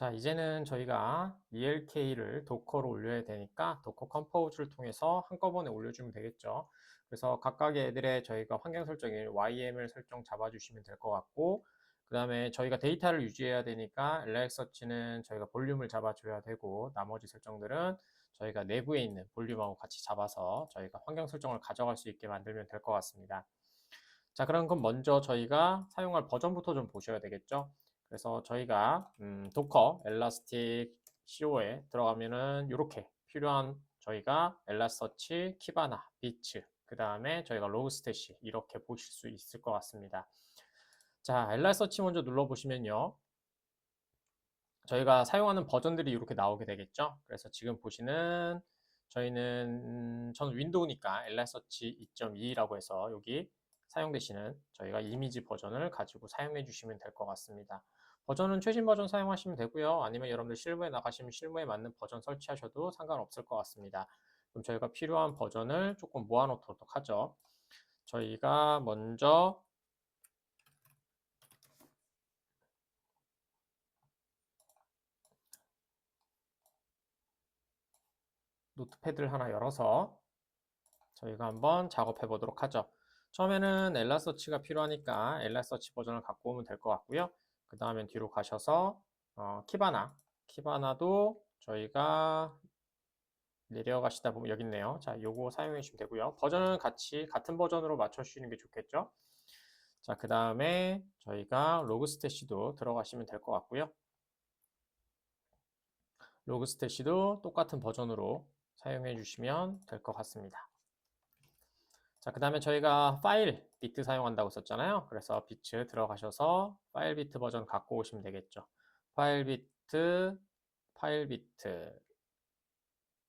자, 이제는 저희가 ELK를 도커로 올려야 되니까 도커 컴포즈를 통해서 한꺼번에 올려주면 되겠죠. 그래서 각각의 애들의 저희가 환경 설정인 YML 설정 잡아주시면 될 것 같고, 그 다음에 저희가 데이터를 유지해야 되니까 엘라스서치는 저희가 볼륨을 잡아줘야 되고, 나머지 설정들은 저희가 내부에 있는 볼륨하고 같이 잡아서 저희가 환경 설정을 가져갈 수 있게 만들면 될 것 같습니다. 자, 그럼 먼저 저희가 사용할 버전부터 좀 보셔야 되겠죠. 그래서 저희가 도커 엘라스틱 CO에 들어가면은 이렇게 필요한 저희가 엘라스터치, 키바나, 비츠, 그 다음에 저희가 로그스탯이 이렇게 보실 수 있을 것 같습니다. 자, 엘라스터치 먼저 눌러보시면요. 저희가 사용하는 버전들이 이렇게 나오게 되겠죠. 그래서 지금 보시는 저는 윈도우니까 엘라스터치 2.2라고 해서 여기 사용되시는 저희가 이미지 버전을 가지고 사용해 주시면 될 것 같습니다. 버전은 최신 버전 사용하시면 되고요. 아니면 여러분들 실무에 나가시면 실무에 맞는 버전 설치하셔도 상관없을 것 같습니다. 그럼 저희가 필요한 버전을 조금 모아놓도록 하죠. 저희가 먼저 노트패드를 하나 열어서 저희가 한번 작업해 보도록 하죠. 처음에는 엘라서치가 필요하니까 엘라서치 버전을 갖고 오면 될 것 같고요. 그 다음엔 뒤로 가셔서 키바나도 저희가 내려가시다 보면 여기 있네요. 자, 요거 사용해 주시면 되고요. 버전은 같은 버전으로 맞춰 주시는 게 좋겠죠. 자, 그 다음에 저희가 로그스탯도 들어가시면 될 것 같고요. 로그스탯도 똑같은 버전으로 사용해 주시면 될 것 같습니다. 자, 그 다음에 저희가 파일 비트 사용한다고 썼잖아요. 그래서 비트 들어가셔서 파일 비트 버전 갖고 오시면 되겠죠. 파일 비트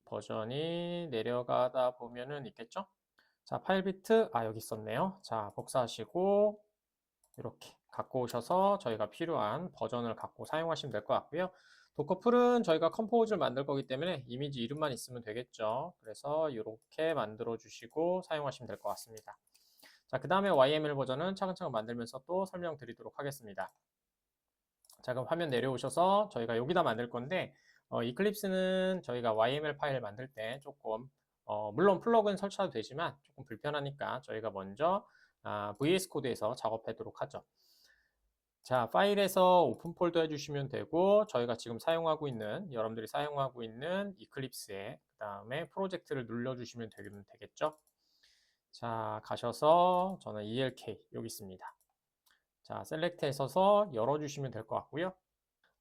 버전이 내려가다 보면은 있겠죠? 자, 파일 비트, 여기 있었네요. 자, 복사하시고 이렇게 갖고 오셔서 저희가 필요한 버전을 갖고 사용하시면 될 것 같고요. 도커풀은 저희가 컴포즈를 만들 거기 때문에 이미지 이름만 있으면 되겠죠. 그래서 이렇게 만들어 주시고 사용하시면 될 것 같습니다. 자, 그 다음에 YML 버전은 차근차근 만들면서 또 설명드리도록 하겠습니다. 자, 그럼 화면 내려오셔서 저희가 여기다 만들 건데 이클립스는 저희가 YML 파일을 만들 때 조금 물론 플러그인 설치해도 되지만 조금 불편하니까 저희가 먼저 VS 코드에서 작업하도록 하죠. 자, 파일에서 오픈 폴더 해주시면 되고 저희가 지금 사용하고 있는 여러분들이 사용하고 있는 이클립스에 그 다음에 프로젝트를 눌러주시면 되겠죠. 자, 가셔서 저는 ELK 여기 있습니다. 자, 셀렉트해서 열어주시면 될 것 같고요.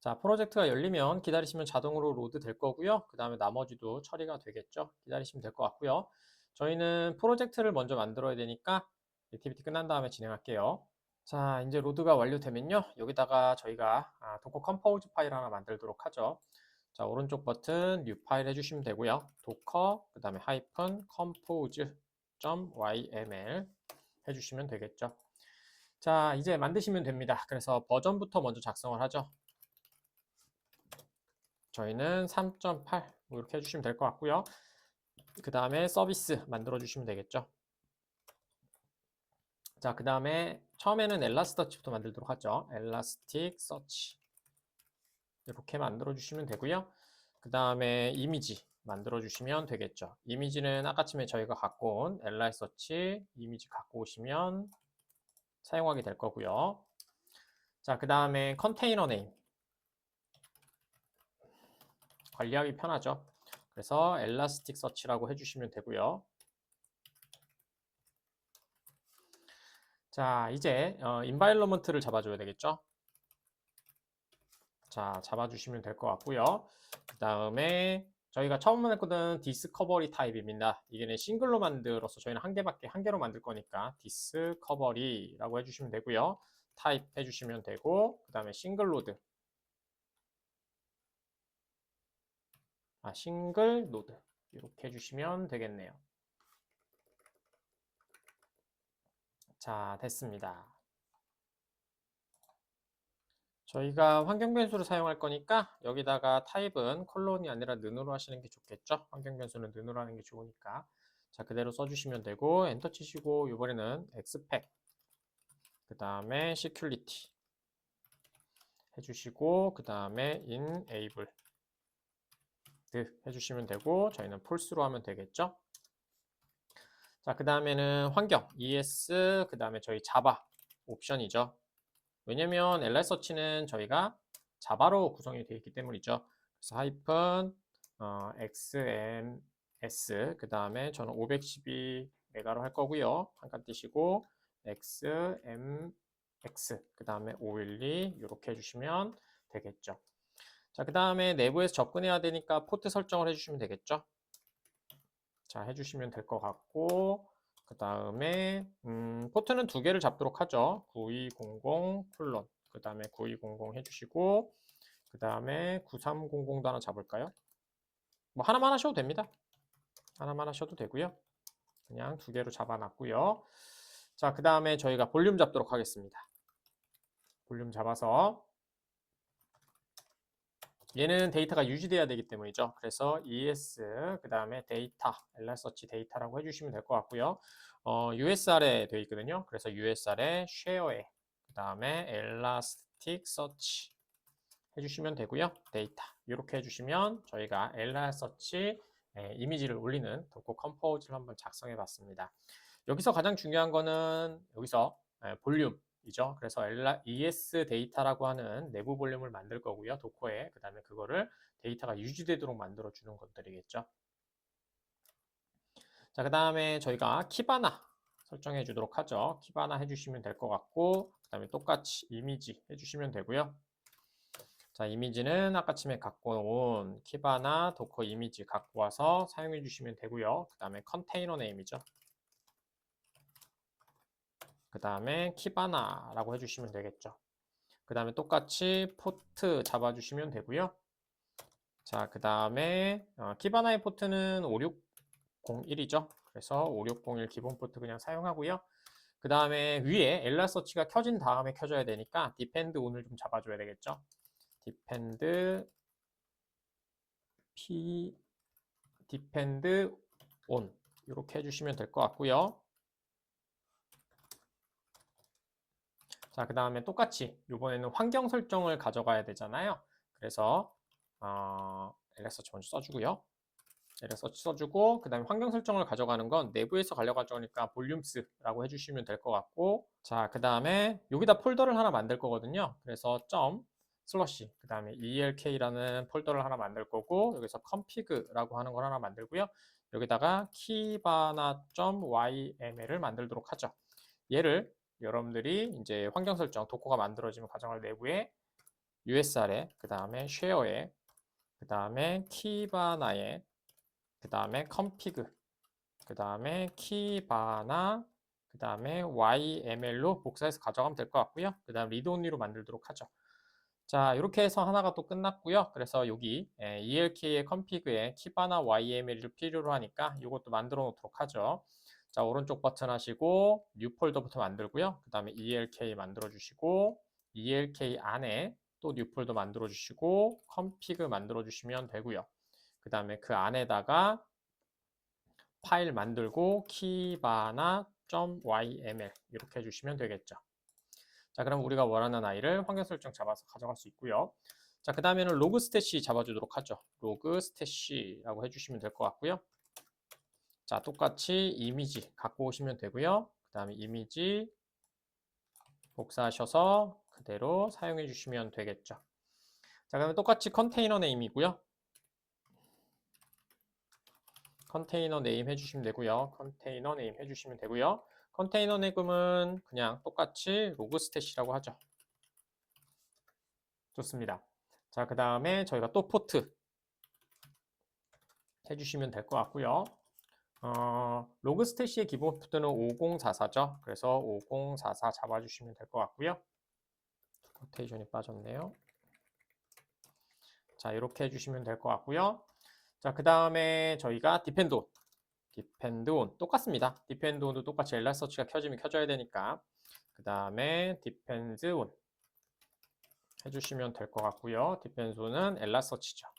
자, 프로젝트가 열리면 기다리시면 자동으로 로드 될 거고요. 그 다음에 나머지도 처리가 되겠죠. 기다리시면 될 것 같고요. 저희는 프로젝트를 먼저 만들어야 되니까 액티비티 끝난 다음에 진행할게요. 자, 이제 로드가 완료되면요. 여기다가 저희가 도커 컴포즈 파일 하나 만들도록 하죠. 자, 오른쪽 버튼 뉴 파일 해주시면 되고요. 도커 그 다음에 하이픈 compose.yml 해주시면 되겠죠. 자, 이제 만드시면 됩니다. 그래서 버전부터 먼저 작성을 하죠. 저희는 3.8 이렇게 해주시면 될 것 같고요. 그 다음에 서비스 만들어 주시면 되겠죠. 자, 그 다음에 처음에는 엘라스터치부터 만들도록 하죠. 엘라스틱 서치 이렇게 만들어 주시면 되고요. 그 다음에 이미지 만들어 주시면 되겠죠. 이미지는 아까쯤에 저희가 갖고 온 엘라스터치 이미지 갖고 오시면 사용하게 될 거고요. 자, 그 다음에 컨테이너 네임 관리하기 편하죠. 그래서 엘라스틱 서치라고 해주시면 되고요. 자, 이제 인바이러먼트를 잡아줘야 되겠죠. 자, 잡아주시면 될 것 같고요. 그 다음에 저희가 처음 했거든 디스커버리 타입입니다. 이게는 싱글로 만들어서 저희는 한 개로 만들 거니까 디스커버리라고 해주시면 되고요. 타입 해주시면 되고 그 다음에 싱글 노드 이렇게 해주시면 되겠네요. 자, 됐습니다. 저희가 환경 변수를 사용할 거니까 여기다가 타입은 콜론이 아니라 는으로 하시는 게 좋겠죠. 환경 변수는 는으로 하는 게 좋으니까. 자, 그대로 써주시면 되고 엔터 치시고 이번에는 엑스펙 그 다음에 시큐리티 해주시고 그 다음에 enable 해주시면 되고 저희는 false로 하면 되겠죠. 자, 그 다음에는 환경 ES 그 다음에 저희 자바 옵션이죠. 왜냐면 엘라서치는 저희가 자바로 구성이 되어 있기 때문이죠. 그래서 하이픈 XMS 그 다음에 저는 512메가로 할 거고요. 한칸 띄시고 XMX 그 다음에 512 이렇게 해주시면 되겠죠. 자, 그 다음에 내부에서 접근해야 되니까 포트 설정을 해주시면 되겠죠. 자, 해주시면 될 것 같고 그 다음에 포트는 두 개를 잡도록 하죠. 9200 콜론 그 다음에 9200 해주시고 그 다음에 9300도 하나 잡을까요? 뭐 하나만 하셔도 됩니다. 하나만 하셔도 되고요. 그냥 두 개로 잡아놨고요. 자, 그 다음에 저희가 볼륨 잡도록 하겠습니다. 볼륨 잡아서 얘는 데이터가 유지돼야 되기 때문이죠. 그래서 ES 그 다음에 데이터, 엘라서치 데이터라고 해주시면 될 것 같고요. USR에 되어 있거든요. 그래서 USR에 share에 그 다음에 elasticsearch 해주시면 되고요. 데이터 이렇게 해주시면 저희가 엘라서치 이미지를 올리는 도커 컴포즈를 한번 작성해 봤습니다. 여기서 가장 중요한 거는 여기서 볼륨이죠. 그래서 ES 데이터라고 하는 내부 볼륨을 만들 거고요. 도커에 그 다음에 그거를 데이터가 유지되도록 만들어 주는 것들이겠죠. 자, 그 다음에 저희가 키바나 설정해 주도록 하죠. 키바나 해주시면 될 것 같고 그 다음에 똑같이 이미지 해주시면 되고요. 자, 이미지는 아까쯤에 갖고 온 키바나 도커 이미지 갖고 와서 사용해 주시면 되고요. 그 다음에 컨테이너 네임이죠. 그 다음에 키바나라고 해주시면 되겠죠. 그 다음에 똑같이 포트 잡아주시면 되고요. 자, 그 다음에 키바나의 포트는 5601이죠. 그래서 5601 기본 포트 그냥 사용하고요. 그 다음에 위에 엘라서치가 켜진 다음에 켜져야 되니까 디펜드 온을 좀 잡아줘야 되겠죠. 디펜드 온 이렇게 해주시면 될 것 같고요. 자, 그 다음에 똑같이 이번에는 환경 설정을 가져가야 되잖아요. 그래서 엘렉서치 먼저 써주고요. 엘렉서치 써주고 그 다음에 환경 설정을 가져가는 건 내부에서 가져가니까 볼륨스라고 해주시면 될 것 같고 자, 그 다음에 여기다 폴더를 하나 만들 거거든요. 그래서 점 슬러시 그 다음에 elk라는 폴더를 하나 만들 거고 여기서 config라고 하는 걸 하나 만들고요. 여기다가 kibana.yml을 만들도록 하죠. 얘를 여러분들이 이제 환경 설정 도커가 만들어지는 과정을 내부에 USR에 그 다음에 share에 그 다음에 키바나에 그 다음에 config 그 다음에 키바나 그 다음에 YML로 복사해서 가져가면 될 것 같고요. 그 다음 리드 온리로 만들도록 하죠. 자, 이렇게 해서 하나가 또 끝났고요. 그래서 여기 ELK의 config에 키바나 YML을 필요로 하니까 이것도 만들어 놓도록 하죠. 자, 오른쪽 버튼 하시고 뉴 폴더부터 만들고요. 그 다음에 ELK 만들어 주시고 ELK 안에 또 뉴 폴더 만들어 주시고 config 만들어 주시면 되고요. 그 다음에 그 안에다가 파일 만들고 kibana.yml 이렇게 해주시면 되겠죠. 자, 그럼 우리가 원하는 아이를 환경 설정 잡아서 가져갈 수 있고요. 자, 그 다음에는 로그 스탯이 잡아주도록 하죠. 로그 스탯이라고 해주시면 될 것 같고요. 자, 똑같이 이미지 갖고 오시면 되고요. 그 다음에 이미지 복사하셔서 그대로 사용해 주시면 되겠죠. 자, 그러면 똑같이 컨테이너 네임이고요. 컨테이너 네임 해주시면 되고요. 컨테이너 네임 해주시면 되고요. 컨테이너 네임은 그냥 똑같이 로그 스탯이라고 하죠. 좋습니다. 자, 그 다음에 저희가 또 포트 해주시면 될 것 같고요. 로그 스탯의 기본 포트는 5044죠. 그래서 5044 잡아주시면 될 것 같고요. 로테이션이 빠졌네요. 자, 이렇게 해주시면 될 것 같고요. 자, 그 다음에 저희가 디펜드 온 똑같습니다. 디펜드 온도 똑같이 엘라서치가 켜지면 켜져야 되니까 그 다음에 디펜드 온 해주시면 될 것 같고요. 디펜드 온은 엘라서치죠.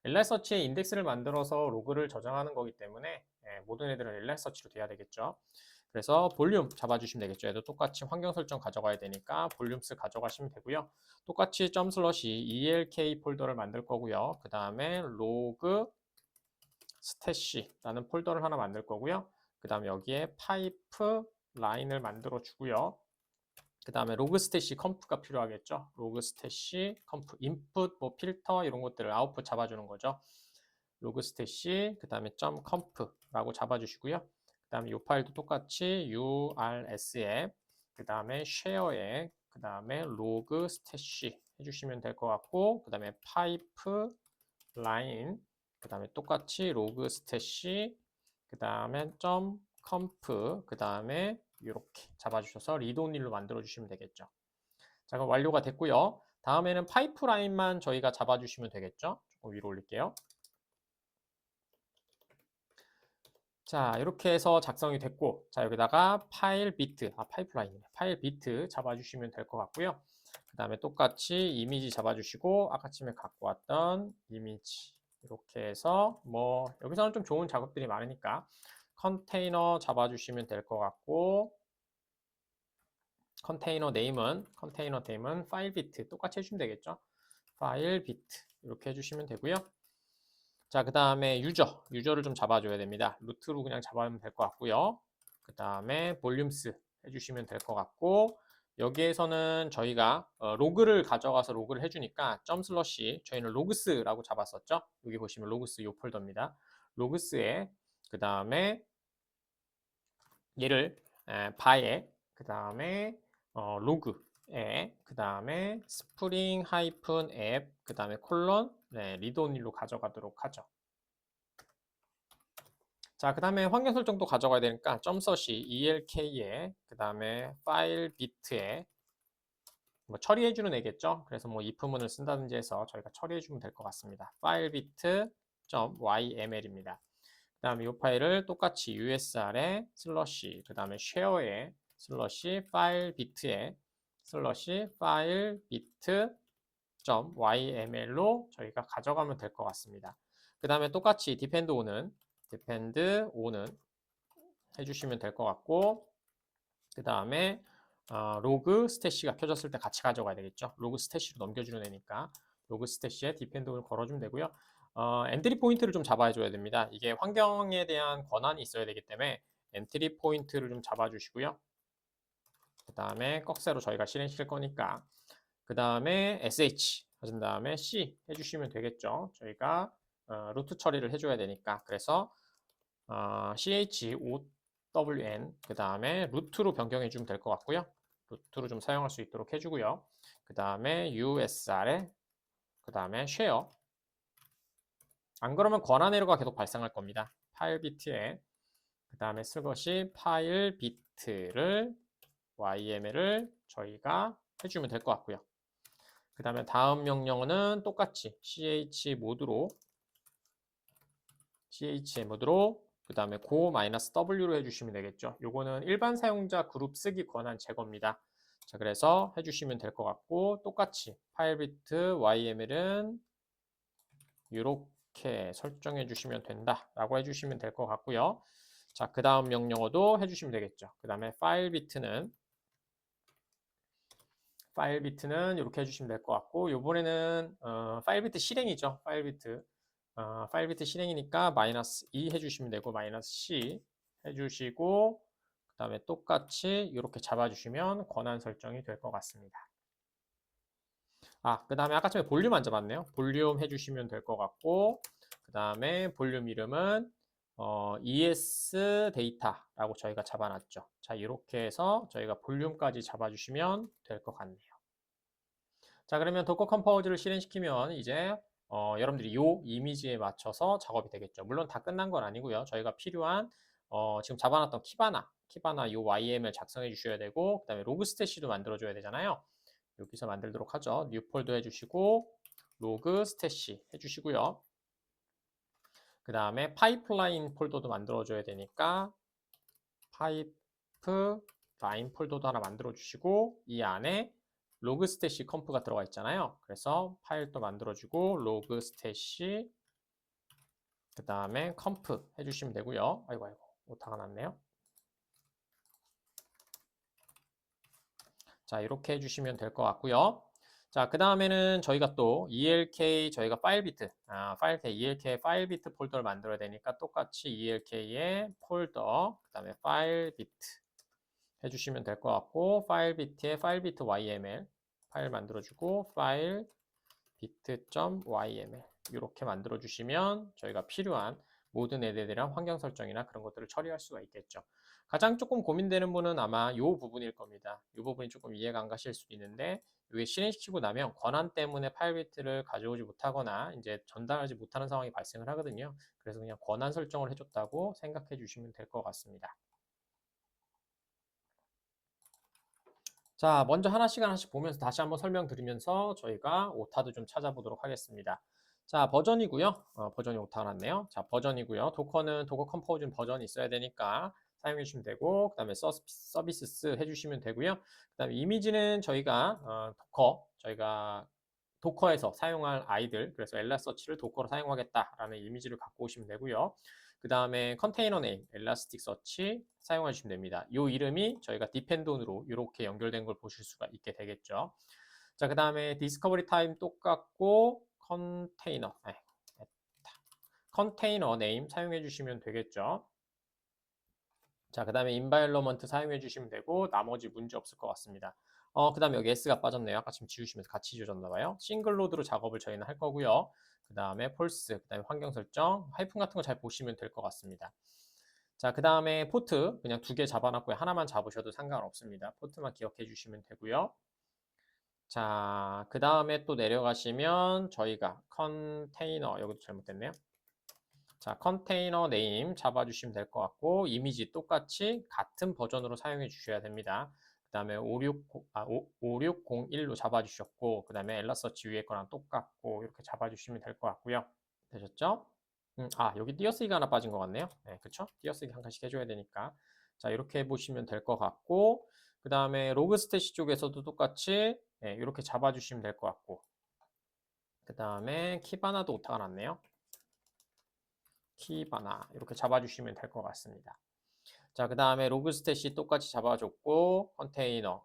엘라서치에 인덱스를 만들어서 로그를 저장하는 거기 때문에 모든 애들은 엘라서치로 돼야 되겠죠. 그래서 볼륨 잡아주시면 되겠죠. 얘도 똑같이 환경 설정 가져가야 되니까 볼륨스 가져가시면 되고요. 똑같이 점 슬러시 elk 폴더를 만들 거고요. 그 다음에 로그 스태시라는 폴더를 하나 만들 거고요. 그 다음에 여기에 파이프 라인을 만들어 주고요. 그 다음에 로그 스태시 컴프가 필요하겠죠. 로그 스태시 컴프 인풋 뭐 필터 이런 것들을 아웃풋 잡아주는 거죠. 로그 스태시 그 다음에 점 컴프라고 잡아주시고요. 그 다음에 이 파일도 똑같이 urs에 그 다음에 쉐어에 그 다음에 로그 스태시 해주시면 될 것 같고 그 다음에 파이프 라인 그 다음에 똑같이 로그 스태시 그 다음에 점 컴프 그 다음에 이렇게 잡아주셔서 리드온리로 만들어 주시면 되겠죠. 자, 그럼 완료가 됐고요. 다음에는 파이프라인만 저희가 잡아주시면 되겠죠. 조금 위로 올릴게요. 자, 이렇게 해서 작성이 됐고, 자, 여기다가 파일 비트, 파이프라인이네. 파일 비트 잡아주시면 될 것 같고요. 그 다음에 똑같이 이미지 잡아주시고, 아까쯤에 갖고 왔던 이미지. 이렇게 해서, 뭐, 여기서는 좀 좋은 작업들이 많으니까, 컨테이너 잡아주시면 될 것 같고, 컨테이너 네임은 파일 비트 똑같이 해주시면 되겠죠. 파일 비트 이렇게 해주시면 되고요. 자, 그 다음에 유저를 좀 잡아줘야 됩니다. 루트로 그냥 잡아주면 될 것 같고요. 그 다음에 볼륨스 해주시면 될 것 같고 여기에서는 저희가 로그를 가져가서 로그를 해주니까 점 슬러시 저희는 로그스라고 잡았었죠. 여기 보시면 로그스 이 폴더입니다. 로그스에 그 다음에 얘를 바에 그 다음에 로그에 그 다음에 스프링 하이픈 앱 그 다음에 콜론 리드온리로 가져가도록 하죠. 자, 그 다음에 환경 설정도 가져가야 되니까 점서시 elk에 그 다음에 파일 비트에 뭐 처리해주는 애겠죠. 그래서 뭐 if문을 쓴다든지 해서 저희가 처리해주면 될 것 같습니다. 파일 비트 .yml입니다. 그 다음에 이 파일을 똑같이 usr에 슬러시 그 다음에 쉐어에 슬러시 파일 비트에 슬러시 파일 비트 .yml로 저희가 가져가면 될 것 같습니다. 그 다음에 똑같이 depend on은 해주시면 될 것 같고 그 다음에 로그 스태시가 켜졌을 때 같이 가져가야 되겠죠. 로그 스태시로 넘겨주는 애니까 로그 스태시에 depend on을 걸어주면 되고요. 엔트리 포인트를 좀 잡아줘야 됩니다. 이게 환경에 대한 권한이 있어야 되기 때문에 엔트리 포인트를 좀 잡아주시고요. 그 다음에 꺽쇠로 저희가 실행시킬 거니까 그 다음에 sh 하신 다음에 c 해주시면 되겠죠. 저희가 루트 처리를 해줘야 되니까 그래서 chown 그 다음에 루트로 변경해 주면 될 것 같고요. 루트로 좀 사용할 수 있도록 해주고요. 그 다음에 usr에 그 다음에 share 안 그러면 권한 에러가 계속 발생할 겁니다. 파일 비트에 그 다음에 쓸 것이 파일 비트를 yml을 저희가 해주면 될 것 같고요. 그 다음에 다음 명령어는 똑같이 chmod로 그 다음에 go-w로 해주시면 되겠죠. 요거는 일반 사용자 그룹 쓰기 권한 제거입니다. 자, 그래서 해주시면 될 것 같고 똑같이 파일 비트 yml은 이렇게 설정해 주시면 된다라고 해주시면 될 것 같고요. 자, 그 다음 명령어도 해주시면 되겠죠. 그 다음에 파일 비트는 이렇게 해주시면 될 것 같고 이번에는 파일 비트 실행이죠. 파일 비트 실행이니까 마이너스 2 해주시면 되고 마이너스 C 해주시고 그 다음에 똑같이 이렇게 잡아주시면 권한 설정이 될 것 같습니다. 그 다음에 아까 전에 볼륨 안 잡았네요. 볼륨 해주시면 될 것 같고 그 다음에 볼륨 이름은 ES 데이터라고 저희가 잡아놨죠. 자, 이렇게 해서 저희가 볼륨까지 잡아주시면 될 것 같네요. 자, 그러면 도커 컴포즈를 실행시키면 이제 여러분들이 이 이미지에 맞춰서 작업이 되겠죠. 물론 다 끝난 건 아니고요. 저희가 필요한 지금 잡아놨던 키바나 이 YM을 작성해 주셔야 되고 그 다음에 로그 스태시도 만들어 줘야 되잖아요. 여기서 만들도록 하죠. 뉴 폴더 해주시고 로그 스태시 해주시고요. 그 다음에 파이프라인 폴더도 만들어 줘야 되니까 파이프라인 폴더도 하나 만들어 주시고 이 안에 로그 스태시 컴프가 들어가 있잖아요. 그래서 파일도 만들어주고 로그 스태시 그 다음에 컴프 해주시면 되고요. 아이고 오타가 났네요. 자, 이렇게 해주시면 될 것 같고요. 자, 그 다음에는 저희가 또 ELK 저희가 파일 비트, ELK 파일 비트 폴더를 만들어야 되니까 똑같이 ELK의 폴더, 그 다음에 파일 비트 해주시면 될 것 같고, 파일 비트에 파일 비트 YML 파일 만들어주고, 파일 비트.yml 이렇게 만들어 주시면 저희가 필요한 모든 애들에 대한 환경 설정이나 그런 것들을 처리할 수가 있겠죠. 가장 조금 고민되는 분은 아마 이 부분일 겁니다. 이 부분이 조금 이해가 안 가실 수도 있는데 이게 실행시키고 나면 권한 때문에 파일 비트를 가져오지 못하거나 이제 전달하지 못하는 상황이 발생을 하거든요. 그래서 그냥 권한 설정을 해줬다고 생각해 주시면 될 것 같습니다. 자, 먼저 하나씩 보면서 다시 한번 설명드리면서 저희가 오타도 좀 찾아보도록 하겠습니다. 자, 버전이고요. 버전이 오타가 났네요. 자, 버전이고요. 도커는 도커 컴포즈는 버전이 있어야 되니까 사용해 주시면 되고, 그 다음에 서비스스 해주시면 되고요. 그 다음에 이미지는 저희가 도커에서 사용할 아이들, 그래서 엘라서치를 도커로 사용하겠다라는 이미지를 갖고 오시면 되고요. 그 다음에 컨테이너 네임, 엘라스틱 서치 사용하시면 됩니다. 이 이름이 저희가 디펜던으로 이렇게 연결된 걸 보실 수가 있게 되겠죠. 자, 그 다음에 디스커버리 타임 똑같고 컨테이너 네임 사용해 주시면 되겠죠. 자, 그 다음에 인바이러먼트 사용해 주시면 되고 나머지 문제 없을 것 같습니다. 그 다음에 여기 S가 빠졌네요. 아까 지금 지우시면서 같이 지워졌나 봐요. 싱글 로드로 작업을 저희는 할 거고요. 그 다음에 폴스, 그 다음에 환경 설정, 하이픈 같은 거 잘 보시면 될 것 같습니다. 자, 그 다음에 포트 그냥 2개 잡아놨고요. 하나만 잡으셔도 상관없습니다. 포트만 기억해 주시면 되고요. 자, 그 다음에 또 내려가시면 저희가 컨테이너, 여기도 잘못됐네요. 자, 컨테이너 네임 잡아주시면 될 것 같고 이미지 똑같이 같은 버전으로 사용해 주셔야 됩니다. 그 다음에 5601로 잡아주셨고 그 다음에 엘라서치 위에 거랑 똑같고 이렇게 잡아주시면 될 것 같고요. 되셨죠? 여기 띄어쓰기가 하나 빠진 것 같네요. 네, 그쵸? 띄어쓰기 한 칸씩 해줘야 되니까. 자, 이렇게 해보시면 될 것 같고 그 다음에 로그 스태시 쪽에서도 똑같이 이렇게 잡아주시면 될 것 같고 그 다음에 키바나도 오타가 났네요. 키바나 이렇게 잡아주시면 될 것 같습니다. 자, 그 다음에 로그 스탯이 똑같이 잡아줬고 컨테이너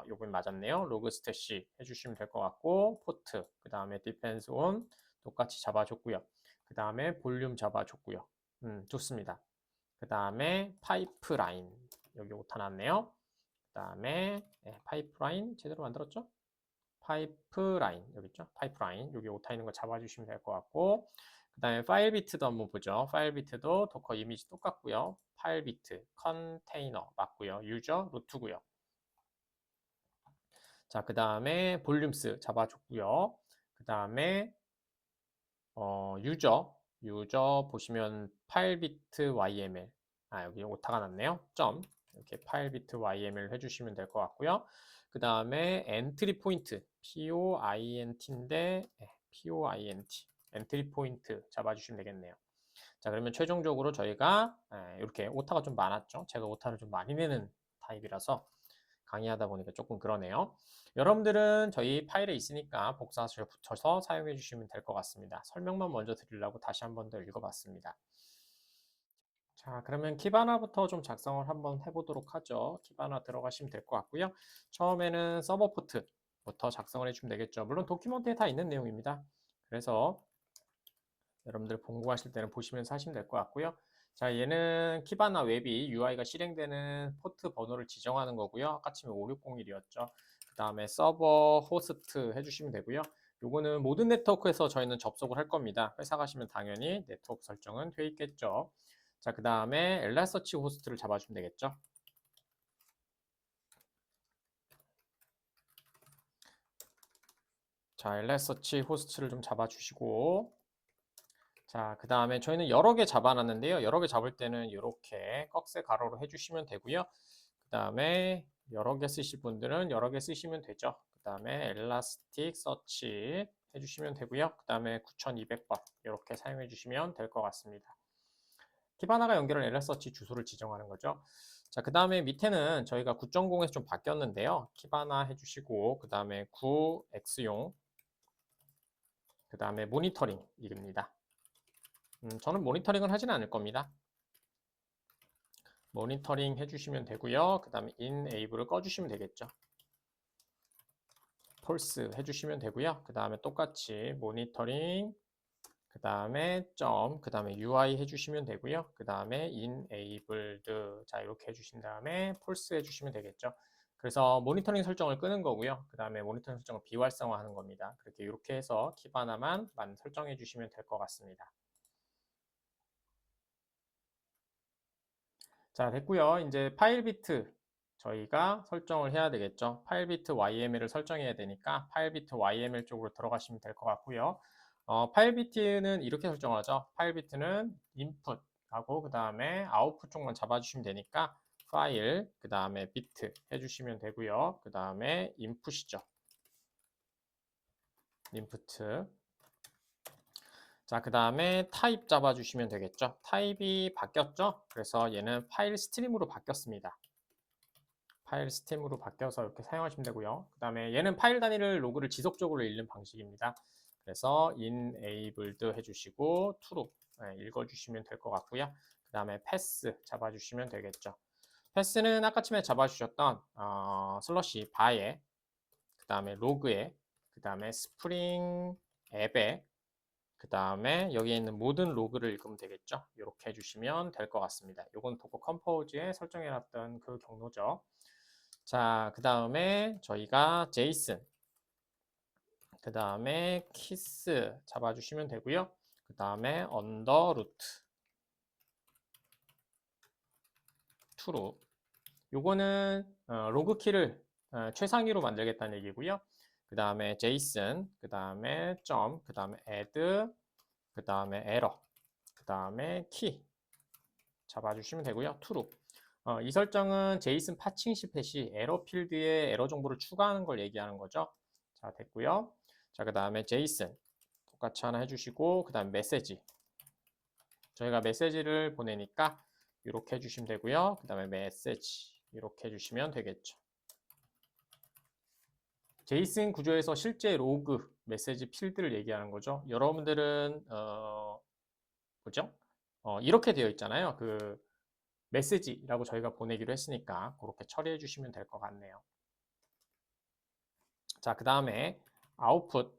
요건 맞았네요. 로그 스탯이 해주시면 될 것 같고 포트 그 다음에 디펜스 온 똑같이 잡아줬고요. 그 다음에 볼륨 잡아줬고요. 좋습니다. 그 다음에 파이프라인 여기 오타 났네요. 그 다음에 파이프라인 제대로 만들었죠? 파이프라인 여기 있죠? 파이프라인 여기 오타 있는 거 잡아주시면 될 것 같고 그 다음에 파일 비트도 한번 보죠. 파일 비트도 도커 이미지 똑같고요. 파일 비트 컨테이너 맞고요. 유저 루트고요. 자, 그 다음에 볼륨스 잡아줬고요. 그 다음에 유저 보시면 파일 비트 YML 여기 오타가 났네요. 점 이렇게 파일 비트 YML 해주시면 될 것 같고요. 그 다음에 엔트리 포인트 POINT인데 POINT 엔트리 포인트 잡아주시면 되겠네요. 자, 그러면 최종적으로 저희가 이렇게 오타가 좀 많았죠. 제가 오타를 좀 많이 내는 타입이라서 강의하다 보니까 조금 그러네요. 여러분들은 저희 파일에 있으니까 복사하셔 붙여서 사용해 주시면 될 것 같습니다. 설명만 먼저 드리려고 다시 한 번 더 읽어봤습니다. 자, 그러면 키바나부터 좀 작성을 한번 해보도록 하죠. 키바나 들어가시면 될 것 같고요. 처음에는 서버 포트부터 작성을 해주면 되겠죠. 물론 도큐먼트에 다 있는 내용입니다. 그래서 여러분들 공부하실 때는 보시면서 하시면 될 것 같고요. 자, 얘는 키바나 웹이 UI가 실행되는 포트 번호를 지정하는 거고요. 아까 치면 5601이었죠. 그 다음에 서버 호스트 해주시면 되고요. 요거는 모든 네트워크에서 저희는 접속을 할 겁니다. 회사 가시면 당연히 네트워크 설정은 돼 있겠죠. 자, 그 다음에 엘라서치 호스트를 잡아주면 되겠죠. 자, 엘라서치 호스트를 좀 잡아주시고 자, 그 다음에 저희는 여러 개 잡아놨는데요. 여러 개 잡을 때는 이렇게 꺽쇠 가로로 해주시면 되고요. 그 다음에 여러 개 쓰실 분들은 여러 개 쓰시면 되죠. 그 다음에 엘라스틱 서치 해주시면 되고요. 그 다음에 9200번 이렇게 사용해 주시면 될 것 같습니다. 키바나가 연결한 엘라서치 주소를 지정하는 거죠. 자, 그 다음에 밑에는 저희가 9.0에서 좀 바뀌었는데요. 키바나 해주시고 그 다음에 9X용 그 다음에 모니터링 입니다. 저는 모니터링을 하지는 않을 겁니다. 모니터링 해주시면 되고요. 그 다음에 enable을 꺼주시면 되겠죠. false 해주시면 되고요. 그 다음에 똑같이 모니터링, 그 다음에 점, 그 다음에 UI 해주시면 되고요. 그 다음에 enabled, 자 이렇게 해주신 다음에 false 해주시면 되겠죠. 그래서 모니터링 설정을 끄는 거고요. 그 다음에 모니터링 설정을 비활성화하는 겁니다. 그렇게 이렇게 해서 키바나만 설정해 주시면 될 것 같습니다. 자, 됐고요. 이제 파일 비트 저희가 설정을 해야 되겠죠. 파일 비트 YML을 설정해야 되니까 파일 비트 YML 쪽으로 들어가시면 될 것 같고요. 파일 비트는 이렇게 설정하죠. 파일 비트는 인풋하고 그 다음에 아웃풋 쪽만 잡아주시면 되니까 파일, 그 다음에 비트 해주시면 되고요. 그 다음에 인풋이죠. 인풋. 자, 그 다음에 타입 잡아주시면 되겠죠. 타입이 바뀌었죠. 그래서 얘는 파일 스트림으로 바뀌었습니다. 파일 스팀으로 바뀌어서 이렇게 사용하시면 되고요. 그 다음에 얘는 파일 단위를 로그를 지속적으로 읽는 방식입니다. 그래서 enabled 해주시고 true 읽어주시면 될 것 같고요. 그 다음에 pass 잡아주시면 되겠죠. pass는 아까 처음에 잡아주셨던 슬러시 바에, 그 다음에 로그에, 그 다음에 스프링 앱에, 그 다음에 여기에 있는 모든 로그를 읽으면 되겠죠. 이렇게 해주시면 될 것 같습니다. 이건 도커 컴포즈에 설정해놨던 그 경로죠. 자, 그 다음에 저희가 제이슨, 그 다음에 키스 잡아주시면 되고요. 그 다음에 언더 루트, 트루. 요거는 로그 키를 최상위로 만들겠다는 얘기고요. 그 다음에 제이슨, 그 다음에 점, 그 다음에 add, 그 다음에 에러, 그 다음에 키 잡아주시면 되고요. 트루. 이 설정은 제이슨 파칭 시펫이 에러 필드에 에러 정보를 추가하는 걸 얘기하는 거죠. 자, 됐고요. 자, 그 다음에 제이슨 똑같이 하나 해주시고, 그 다음 메시지. 저희가 메시지를 보내니까 이렇게 해주시면 되고요. 그 다음에 메시지 이렇게 해주시면 되겠죠. 제이슨 구조에서 실제 로그 메시지 필드를 얘기하는 거죠. 여러분들은 뭐죠? 이렇게 되어 있잖아요. 그 메시지라고 저희가 보내기로 했으니까 그렇게 처리해 주시면 될 것 같네요. 자, 그 다음에 아웃풋,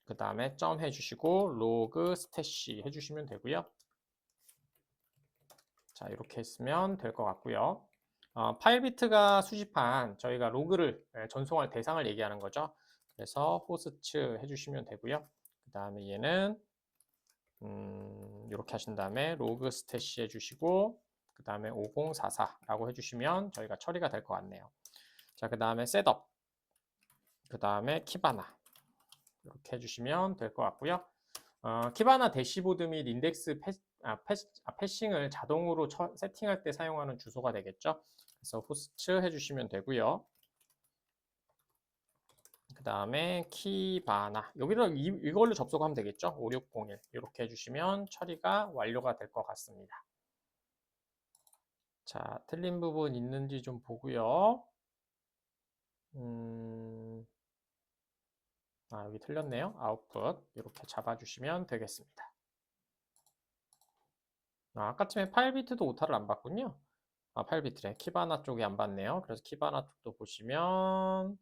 그 다음에 점 해주시고 로그 스태시 해주시면 되고요. 자, 이렇게 했으면 될 것 같고요. 파일 비트가 수집한 저희가 로그를 전송할 대상을 얘기하는 거죠. 그래서 호스트 해주시면 되고요. 그 다음에 얘는 이렇게 하신 다음에 로그 스태시 해주시고 그 다음에 5044라고 해주시면 저희가 처리가 될 것 같네요. 자, 그 다음에 셋업, 그 다음에 키바나 이렇게 해주시면 될 것 같고요. 키바나 대시보드 및 인덱스 패싱을 자동으로 세팅할 때 사용하는 주소가 되겠죠. 그래서 호스트 해주시면 되고요. 그 다음에 키바나 여기로 이걸로 접속하면 되겠죠. 5601 이렇게 해주시면 처리가 완료가 될 것 같습니다. 자, 틀린 부분 있는지 좀 보고요. 여기 틀렸네요. 아웃풋 이렇게 잡아주시면 되겠습니다. 아까쯤에 파일 비트도 오타를 안 봤군요. 파일 비트래. 키바나 쪽이 안 봤네요. 그래서 키바나 쪽도 보시면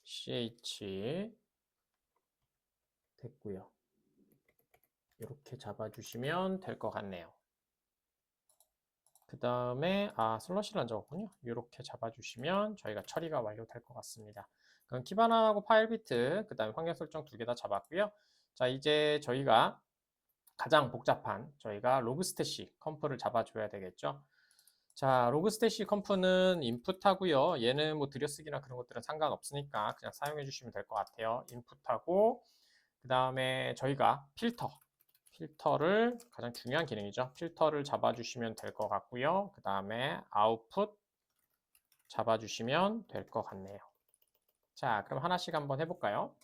ch 됐고요. 이렇게 잡아주시면 될 것 같네요. 그 다음에 슬러시를 안 적었군요. 이렇게 잡아주시면 저희가 처리가 완료될 것 같습니다. 그럼 키바나하고 파일 비트, 그 다음에 환경 설정 두 개 다 잡았고요. 자, 이제 저희가 가장 복잡한 저희가 로그스태시 컴프를 잡아줘야 되겠죠. 자, 로그스태시 컴프는 인풋하고요. 얘는 뭐 들여쓰기나 그런 것들은 상관없으니까 그냥 사용해 주시면 될 것 같아요. 인풋하고 그 다음에 저희가 필터를 가장 중요한 기능이죠. 필터를 잡아주시면 될 것 같고요. 그 다음에 아웃풋 잡아주시면 될 것 같네요. 자, 그럼 하나씩 한번 해볼까요?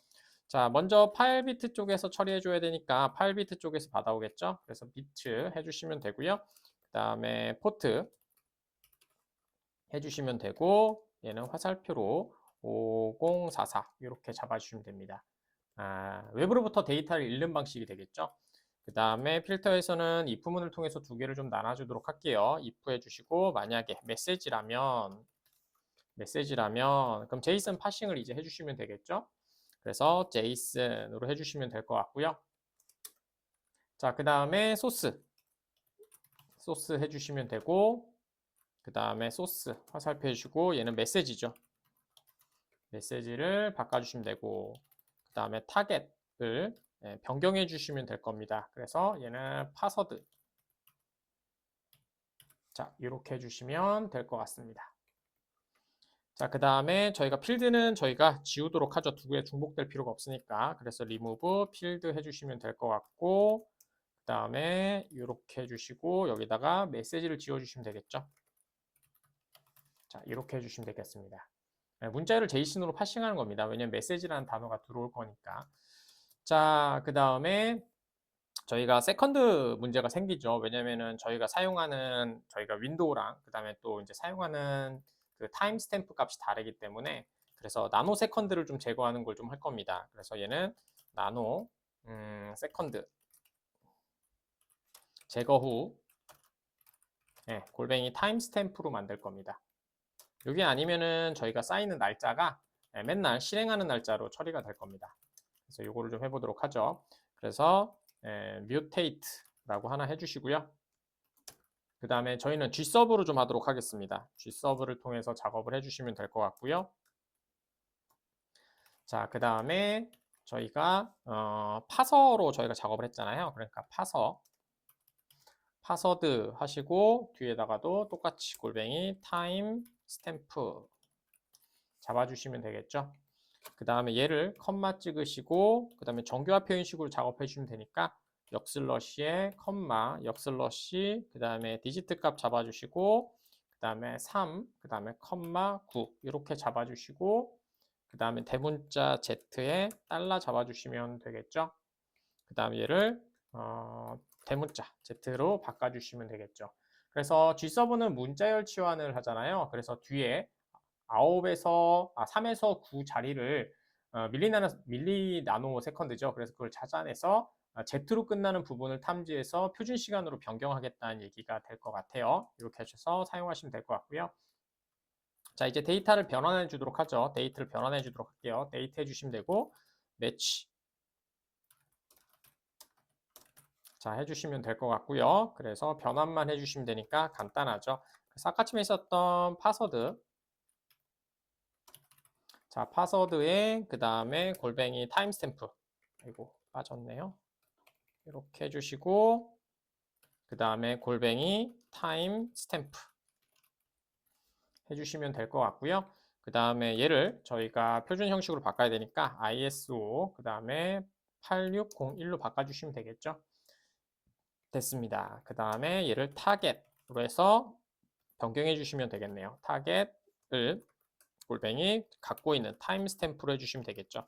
자, 먼저 파일 비트 쪽에서 처리해 줘야 되니까 파일 비트 쪽에서 받아오겠죠. 그래서 비트 해주시면 되고요. 그 다음에 포트 해주시면 되고 얘는 화살표로 5044 이렇게 잡아주시면 됩니다. 외부로부터 데이터를 읽는 방식이 되겠죠. 그 다음에 필터에서는 if 문을 통해서 두 개를 좀 나눠주도록 할게요. if 해주시고 만약에 메시지라면 그럼 제이슨 파싱을 이제 해주시면 되겠죠. 그래서 제이슨으로 해주시면 될 것 같고요. 자, 그 다음에 소스 해주시면 되고, 그 다음에 소스 화살표 해주시고 얘는 메시지죠. 메시지를 바꿔주시면 되고, 그 다음에 타겟을 변경해 주시면 될 겁니다. 그래서 얘는 파서드. 자, 이렇게 해주시면 될 것 같습니다. 자, 그 다음에 저희가 필드는 저희가 지우도록 하죠. 두 개 중복될 필요가 없으니까. 그래서 remove 필드 해주시면 될 것 같고, 그 다음에 이렇게 해주시고 여기다가 메시지를 지워주시면 되겠죠. 자, 이렇게 해주시면 되겠습니다. 문자열을 JSON으로 파싱하는 겁니다. 왜냐면 메시지라는 단어가 들어올 거니까. 자, 그 다음에 저희가 세컨드 문제가 생기죠. 왜냐면은 저희가 윈도우랑 그 다음에 또 이제 사용하는 그 타임 스탬프 값이 다르기 때문에 그래서 나노 세컨드를 좀 제거하는 걸 좀 할 겁니다. 그래서 얘는 나노 세컨드 제거 후 골뱅이 타임 스탬프로 만들 겁니다. 이게 아니면은 저희가 쌓이는 날짜가 맨날 실행하는 날짜로 처리가 될 겁니다. 그래서 이거를 좀 해보도록 하죠. 그래서 mutate라고 하나 해주시고요. 그 다음에 저희는 g서브로 좀 하도록 하겠습니다. g서브를 통해서 작업을 해주시면 될 것 같고요. 자, 그 다음에 저희가 파서로 저희가 작업을 했잖아요. 그러니까 파서드 하시고 뒤에다가도 똑같이 골뱅이 타임 스탬프 잡아주시면 되겠죠. 그 다음에 얘를 컴마 찍으시고 그 다음에 정교화 표현식으로 작업해 주시면 되니까 역슬러시에 컴마 역슬러시 그 다음에 디지트 값 잡아주시고 그 다음에 3 그 다음에 컴마 9 이렇게 잡아주시고 그 다음에 대문자 Z에 달러 잡아주시면 되겠죠. 그 다음에 얘를 대문자 Z로 바꿔주시면 되겠죠. 그래서 G서브는 문자열 치환을 하잖아요. 그래서 뒤에 3에서 9 자리를 밀리 나노 세컨드죠. 그래서 그걸 찾아내서 Z로 끝나는 부분을 탐지해서 표준 시간으로 변경하겠다는 얘기가 될 것 같아요. 이렇게 하셔서 사용하시면 될 것 같고요. 자, 이제 데이터를 변환해 주도록 하죠. 데이터를 변환해 주도록 할게요. 데이터 해주시면 되고 매치 자 해주시면 될 것 같고요. 그래서 변환만 해주시면 되니까 간단하죠. 그래서 아까쯤에 있었던 파서드 자, 파서드에 그 다음에 골뱅이 타임스탬프 아이고 빠졌네요. 이렇게 해주시고 그 다음에 골뱅이 타임스탬프 해주시면 될 것 같고요. 그 다음에 얘를 저희가 표준 형식으로 바꿔야 되니까 ISO 그 다음에 8601로 바꿔주시면 되겠죠. 됐습니다. 그 다음에 얘를 타겟으로 해서 변경해 주시면 되겠네요. 타겟을 골뱅이 갖고 있는 타임스탬프로 해주시면 되겠죠.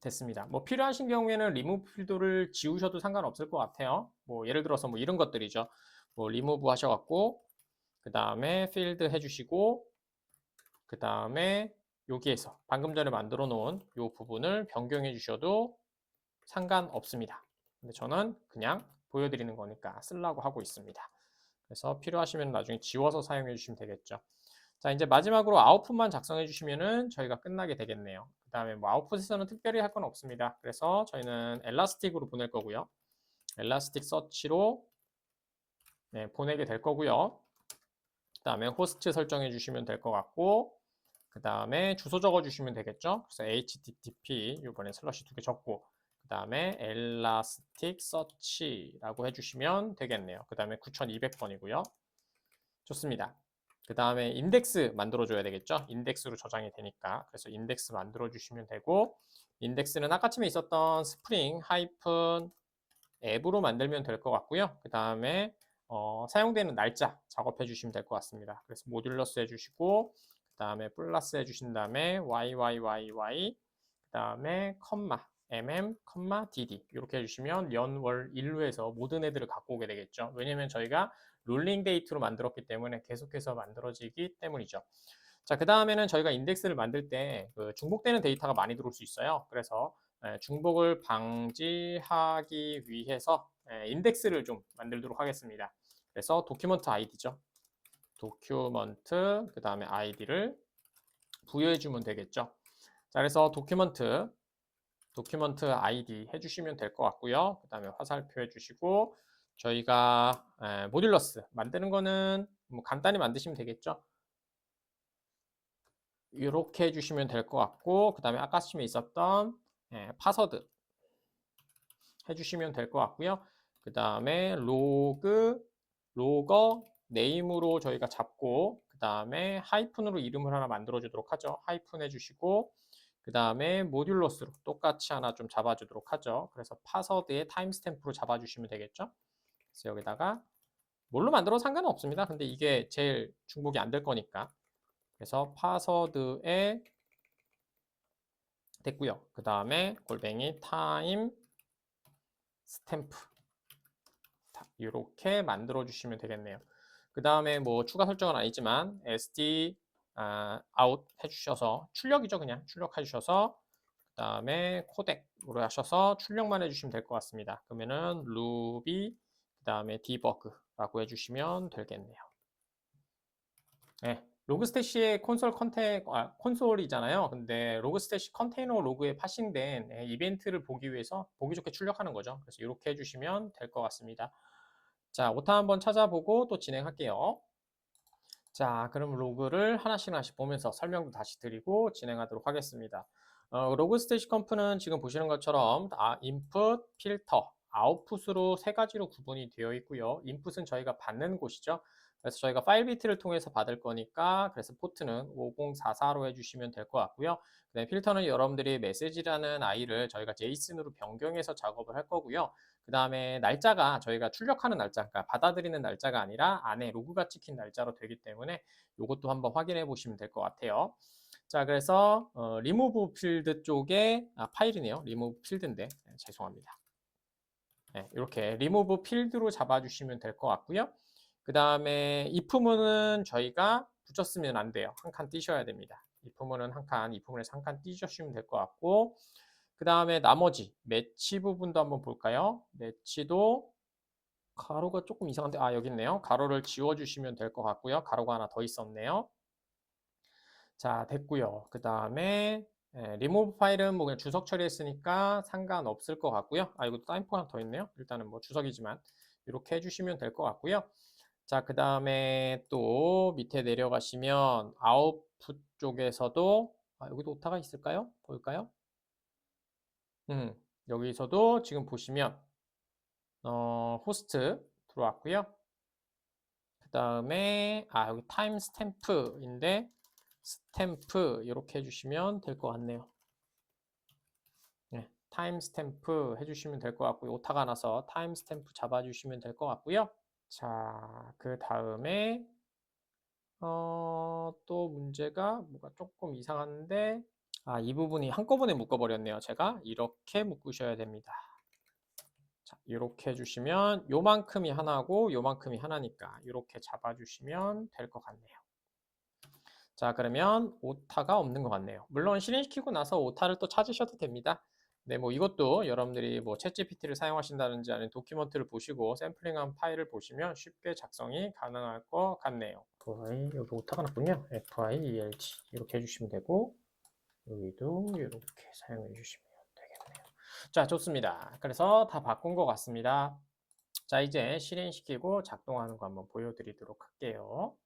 됐습니다. 뭐 필요하신 경우에는 리무브 필드를 지우셔도 상관없을 것 같아요. 뭐 예를 들어서 뭐 이런 것들이죠. 뭐 리무브 하셔갖고 그 다음에 필드 해주시고 그 다음에 여기에서 방금 전에 만들어 놓은 이 부분을 변경해 주셔도 상관없습니다. 근데 저는 그냥 보여드리는 거니까 쓰려고 하고 있습니다. 그래서 필요하시면 나중에 지워서 사용해 주시면 되겠죠. 자, 이제 마지막으로 아웃풋만 작성해 주시면은 저희가 끝나게 되겠네요. 그 다음에 뭐 아웃풋에서는 특별히 할 건 없습니다. 그래서 저희는 엘라스틱으로 보낼 거고요. 엘라스틱 서치로 보내게 될 거고요. 그 다음에 호스트 설정해 주시면 될 것 같고 그 다음에 주소 적어 주시면 되겠죠. 그래서 http 이번에 슬러시 2개 적고 그 다음에 엘라스틱 서치라고 해주시면 되겠네요. 그 다음에 9200번이고요. 좋습니다. 그 다음에 인덱스 만들어줘야 되겠죠. 인덱스로 저장이 되니까. 그래서 인덱스 만들어주시면 되고 인덱스는 아까쯤에 있었던 스프링 하이픈 앱으로 만들면 될 것 같고요. 그 다음에 사용되는 날짜 작업해 주시면 될 것 같습니다. 그래서 모듈러스 해주시고 그 다음에 플러스 해주신 다음에 YYYY 그 다음에 컴마 dd 이렇게 해주시면 연월 일로 해서 모든 애들을 갖고 오게 되겠죠. 왜냐면 저희가 롤링 데이트로 만들었기 때문에 계속해서 만들어지기 때문이죠. 자, 그 다음에는 저희가 인덱스를 만들 때 그 중복되는 데이터가 많이 들어올 수 있어요. 그래서 중복을 방지하기 위해서 인덱스를 좀 만들도록 하겠습니다. 그래서 도큐먼트 아이디죠. 도큐먼트 그 다음에 아이디를 부여해 주면 되겠죠. 자, 그래서 도큐먼트 아이디 해주시면 될 것 같고요. 그 다음에 화살표 해주시고 저희가 모듈러스 만드는 거는 뭐 간단히 만드시면 되겠죠. 이렇게 해주시면 될 것 같고 그 다음에 아까 처음에 있었던 파서드 해주시면 될 것 같고요. 그 다음에 로거 네임으로 저희가 잡고 그 다음에 하이픈으로 이름을 하나 만들어 주도록 하죠. 하이픈 해주시고 그 다음에 모듈러스로 똑같이 하나 좀 잡아주도록 하죠. 그래서 파서드의 타임스탬프로 잡아주시면 되겠죠. 그래서 여기다가 뭘로 만들어도 상관은 없습니다. 근데 이게 제일 중복이 안 될 거니까. 그래서 파서드에 됐고요. 그 다음에 골뱅이 타임 스탬프 이렇게 만들어 주시면 되겠네요. 그 다음에 뭐 추가 설정은 아니지만 SD 아웃 해주셔서 출력이죠. 그냥 출력해 주셔서 그 다음에 코덱으로 하셔서 출력만 해주시면 될 것 같습니다. 그러면은 루비 그 다음에 디버그라고 해주시면 되겠네요. 네, 로그스태시의 콘솔이잖아요. 근데 로그스태시 컨테이너 로그에 파싱된 이벤트를 보기 위해서 보기 좋게 출력하는 거죠. 그래서 이렇게 해주시면 될 것 같습니다. 자, 오타 한번 찾아보고 또 진행할게요. 자, 그럼 로그를 하나씩 보면서 설명도 다시 드리고 진행하도록 하겠습니다. 로그 스테이시 컴프는 지금 보시는 것처럼 인풋, 필터, 아웃풋으로 세 가지로 구분이 되어 있고요. 인풋은 저희가 받는 곳이죠. 그래서 저희가 파일 비트를 통해서 받을 거니까 그래서 포트는 5044로 해주시면 될 것 같고요. 그다음에 필터는 여러분들이 메시지라는 아이를 저희가 제이슨으로 변경해서 작업을 할 거고요. 그 다음에 날짜가 저희가 출력하는 날짜, 그러니까 받아들이는 날짜가 아니라 안에 로그가 찍힌 날짜로 되기 때문에 이것도 한번 확인해 보시면 될 것 같아요. 자, 그래서 리무브 필드 쪽에 파일이네요. 리무브 필드인데 죄송합니다. 네, 이렇게 리무브 필드로 잡아주시면 될 것 같고요. 그 다음에 if문은 저희가 붙였으면 안 돼요. 한 칸 띄셔야 됩니다. if문은 한 칸, if문에서 한 칸 띄셔주시면 될 것 같고 그 다음에 나머지 매치 부분도 한번 볼까요? 매치도 가로가 조금 이상한데 여기 있네요. 가로를 지워주시면 될 것 같고요. 가로가 하나 더 있었네요. 자, 됐고요. 그 다음에 리무브 파일은 뭐 그냥 주석 처리했으니까 상관없을 것 같고요. 이것도 타임프 하나 더 있네요. 일단은 뭐 주석이지만 이렇게 해주시면 될 것 같고요. 자, 그 다음에 또 밑에 내려가시면 아웃풋 쪽에서도 여기도 오타가 있을까요? 볼까요? 여기서도 지금 보시면 호스트 들어왔고요. 그 다음에 여기 타임 스탬프인데 스탬프 이렇게 해주시면 될 것 같네요. 네, 타임 스탬프 해주시면 될 것 같고요. 오타가 나서 타임 스탬프 잡아주시면 될 것 같고요. 자, 그 다음에 또 문제가 뭐가 조금 이상한데 이 부분이 한꺼번에 묶어버렸네요. 제가 이렇게 묶으셔야 됩니다. 자, 이렇게 해주시면 요만큼이 하나고 요만큼이 하나니까 이렇게 잡아주시면 될 것 같네요. 자, 그러면 오타가 없는 것 같네요. 물론 실행시키고 나서 오타를 또 찾으셔도 됩니다. 네, 뭐 이것도 여러분들이 뭐 챗GPT를 사용하신다든지 아니면 도큐먼트를 보시고 샘플링한 파일을 보시면 쉽게 작성이 가능할 것 같네요. FI, 여기 오타가 났군요. FIELT 이렇게 해주시면 되고 여기도 이렇게 사용해 주시면 되겠네요. 자, 좋습니다. 그래서 다 바꾼 것 같습니다. 자, 이제 실행시키고 작동하는 거 한번 보여드리도록 할게요.